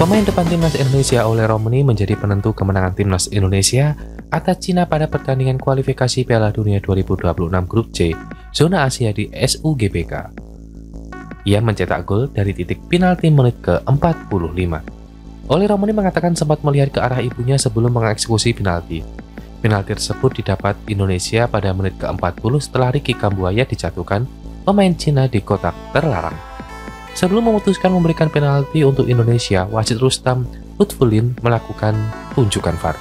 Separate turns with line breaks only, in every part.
Pemain depan timnas Indonesia Ole Romani menjadi penentu kemenangan timnas Indonesia atas Cina pada pertandingan kualifikasi Piala Dunia 2026 Grup C, zona Asia di SUGBK. Ia mencetak gol dari titik penalti menit ke-45. Ole Romani mengatakan sempat melihat ke arah ibunya sebelum mengeksekusi penalti. Penalti tersebut didapat Indonesia pada menit ke-40 setelah Ricky Kambuaya dijatuhkan pemain Cina di kotak terlarang. Sebelum memutuskan memberikan penalti untuk Indonesia, wasit Rustam Lutfulin melakukan tunjukan VAR.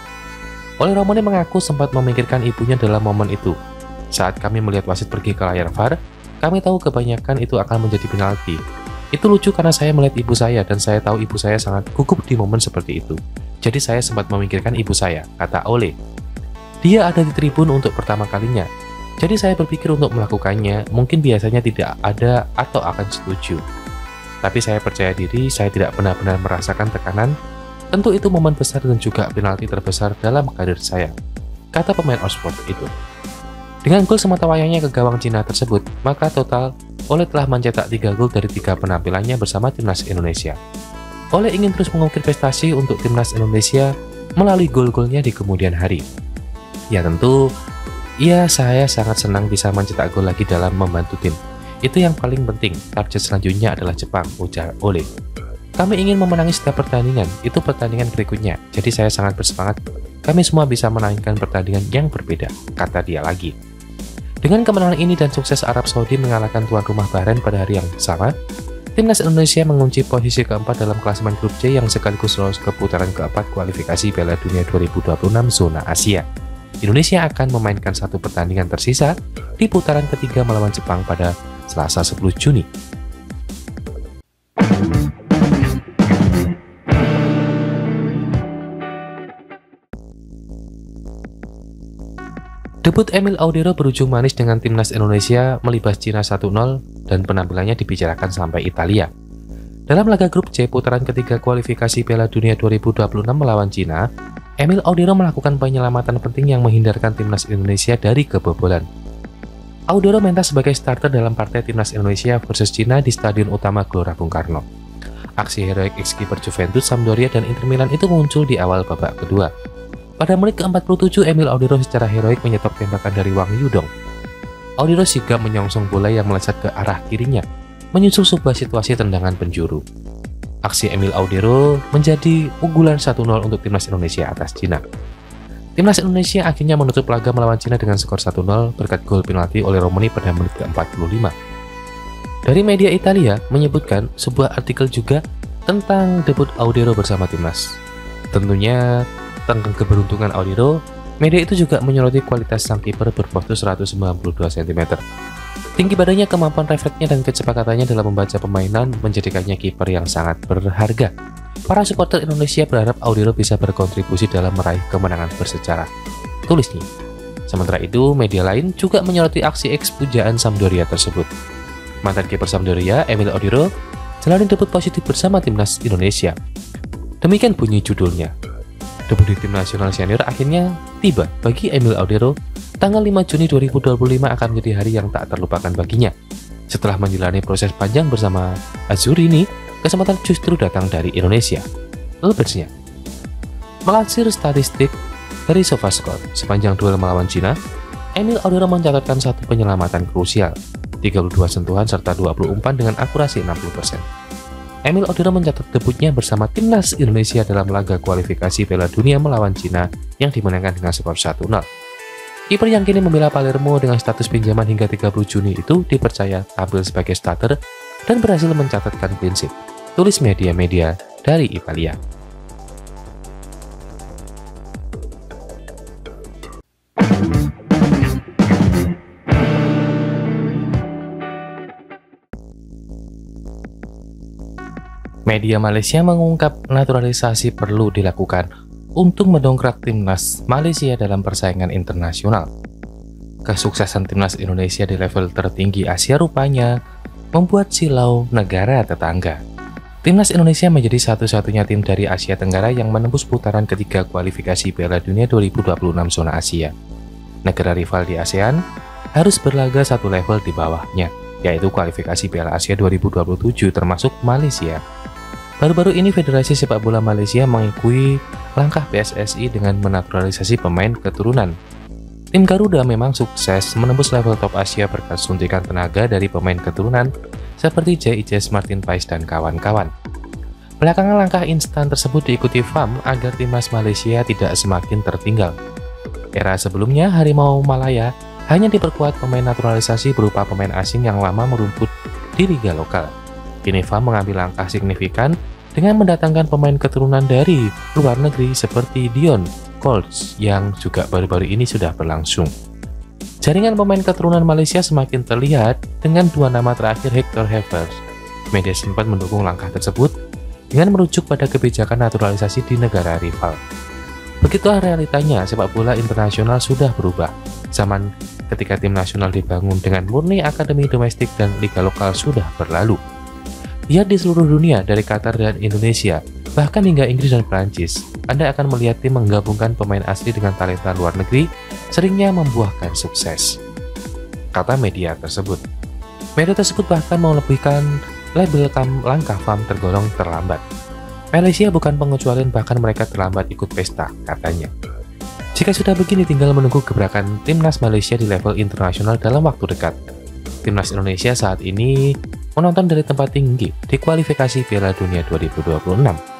Ole Romani mengaku sempat memikirkan ibunya dalam momen itu. Saat kami melihat wasit pergi ke layar VAR, kami tahu kebanyakan itu akan menjadi penalti. Itu lucu karena saya melihat ibu saya dan saya tahu ibu saya sangat gugup di momen seperti itu. Jadi saya sempat memikirkan ibu saya, kata Ole. Dia ada di tribun untuk pertama kalinya. Jadi saya berpikir untuk melakukannya, mungkin biasanya tidak ada atau akan setuju. Tapi saya percaya diri, saya tidak benar-benar merasakan tekanan. Tentu itu momen besar dan juga penalti terbesar dalam karir saya, kata pemain Oxford itu. Dengan gol sematawayangnya ke gawang Cina tersebut, maka total Ole telah mencetak 3 gol dari 3 penampilannya bersama timnas Indonesia. Ole ingin terus mengukir prestasi untuk timnas Indonesia melalui gol-golnya di kemudian hari. Ya tentu, saya sangat senang bisa mencetak gol lagi dalam membantu tim. Itu yang paling penting, target selanjutnya adalah Jepang, ujar Ole. Kami ingin memenangi setiap pertandingan, itu pertandingan berikutnya, jadi saya sangat bersemangat. Kami semua bisa menangkan pertandingan yang berbeda, kata dia lagi. Dengan kemenangan ini dan sukses Arab Saudi mengalahkan tuan rumah Bahrain pada hari yang sama, timnas Indonesia mengunci posisi keempat dalam klasemen grup C yang sekaligus lolos ke putaran keempat kualifikasi Piala Dunia 2026 zona Asia. Indonesia akan memainkan satu pertandingan tersisa di putaran ketiga melawan Jepang pada Selasa 10 Juni. Debut Emil Audero berujung manis dengan timnas Indonesia melibas Cina 1-0 dan penampilannya dibicarakan sampai Italia. Dalam laga grup C putaran ketiga kualifikasi Piala Dunia 2026 melawan Cina, Emil Audero melakukan penyelamatan penting yang menghindarkan timnas Indonesia dari kebobolan. Audero mentas sebagai starter dalam partai timnas Indonesia versus Cina di Stadion Utama Gelora Bung Karno. Aksi heroik ex-kiper Juventus, Sampdoria, dan Inter Milan itu muncul di awal babak kedua. Pada menit ke-47, Emil Audero secara heroik menyetop tembakan dari Wang Yudong. Audero sigap menyongsong bola yang melesat ke arah kirinya, menyusul sebuah situasi tendangan penjuru. Aksi Emil Audero menjadi unggulan 1-0 untuk timnas Indonesia atas Cina. Timnas Indonesia akhirnya menutup laga melawan Cina dengan skor 1-0 berkat gol penalti oleh Romani pada menit ke-45. Dari media Italia menyebutkan sebuah artikel juga tentang debut Audero bersama timnas. Tentunya tentang keberuntungan Audero, media itu juga menyoroti kualitas sang kiper berpostur 192 cm. Tinggi badannya, kemampuan refleksnya, dan kecepakatannya dalam membaca permainan menjadikannya kiper yang sangat berharga. Para supporter Indonesia berharap Audero bisa berkontribusi dalam meraih kemenangan bersejarah, tulisnya. Sementara itu, media lain juga menyoroti aksi eks-pujaan Sampdoria tersebut. Mantan kiper Sampdoria, Emil Audero, jalani debut positif bersama timnas Indonesia. Demikian bunyi judulnya. Debut di tim nasional senior akhirnya tiba bagi Emil Audero. Tanggal 5 Juni 2025 akan menjadi hari yang tak terlupakan baginya. Setelah menjalani proses panjang bersama Azzurri, kesempatan justru datang dari Indonesia. Lebesnya, melansir statistik dari SofaScore, sepanjang duel melawan Cina, Emil Audero mencatatkan satu penyelamatan krusial, 32 sentuhan serta 20 umpan dengan akurasi 60%. Emil Audero mencatat debutnya bersama timnas Indonesia dalam laga kualifikasi Piala Dunia melawan Cina yang dimenangkan dengan skor 1-0. Kiper yang kini membela Palermo dengan status pinjaman hingga 30 Juni itu dipercaya tampil sebagai starter dan berhasil mencatatkan clean sheet, tulis media-media dari Italia. Media Malaysia mengungkap naturalisasi perlu dilakukan untuk mendongkrak timnas Malaysia dalam persaingan internasional. Kesuksesan timnas Indonesia di level tertinggi Asia rupanya membuat silau negara tetangga. Timnas Indonesia menjadi satu-satunya tim dari Asia Tenggara yang menembus putaran ketiga kualifikasi Piala Dunia 2026 zona Asia. Negara rival di ASEAN harus berlaga satu level di bawahnya, yaitu kualifikasi Piala Asia 2027 termasuk Malaysia. Baru-baru ini Federasi Sepak Bola Malaysia mengakui langkah PSSI dengan menaturalisasi pemain keturunan. Tim Garuda memang sukses menembus level top Asia berkat suntikan tenaga dari pemain keturunan seperti J.I.J. Martin Pais dan kawan-kawan. Belakangan langkah instan tersebut diikuti FAM agar timnas Malaysia tidak semakin tertinggal. Era sebelumnya Harimau Malaya hanya diperkuat pemain naturalisasi berupa pemain asing yang lama merumput di liga lokal. Kini FAM mengambil langkah signifikan dengan mendatangkan pemain keturunan dari luar negeri seperti Dion Colts yang juga baru-baru ini sudah berlangsung. Jaringan pemain keturunan Malaysia semakin terlihat dengan dua nama terakhir Hector Havers. Media sempat mendukung langkah tersebut dengan merujuk pada kebijakan naturalisasi di negara rival. Begitulah realitanya, sepak bola internasional sudah berubah. Zaman ketika tim nasional dibangun dengan murni akademi domestik dan liga lokal sudah berlalu. Lihat di seluruh dunia dari Qatar dan Indonesia, bahkan hingga Inggris dan Prancis, Anda akan melihat tim menggabungkan pemain asli dengan talenta luar negeri, seringnya membuahkan sukses, kata media tersebut. Media tersebut bahkan melebihkan label langkah FAM tergolong terlambat. Malaysia bukan pengecualian, bahkan mereka terlambat ikut pesta, katanya. Jika sudah begini, tinggal menunggu gebrakan timnas Malaysia di level internasional dalam waktu dekat. Timnas Indonesia saat ini menonton dari tempat tinggi di kualifikasi Piala Dunia 2026.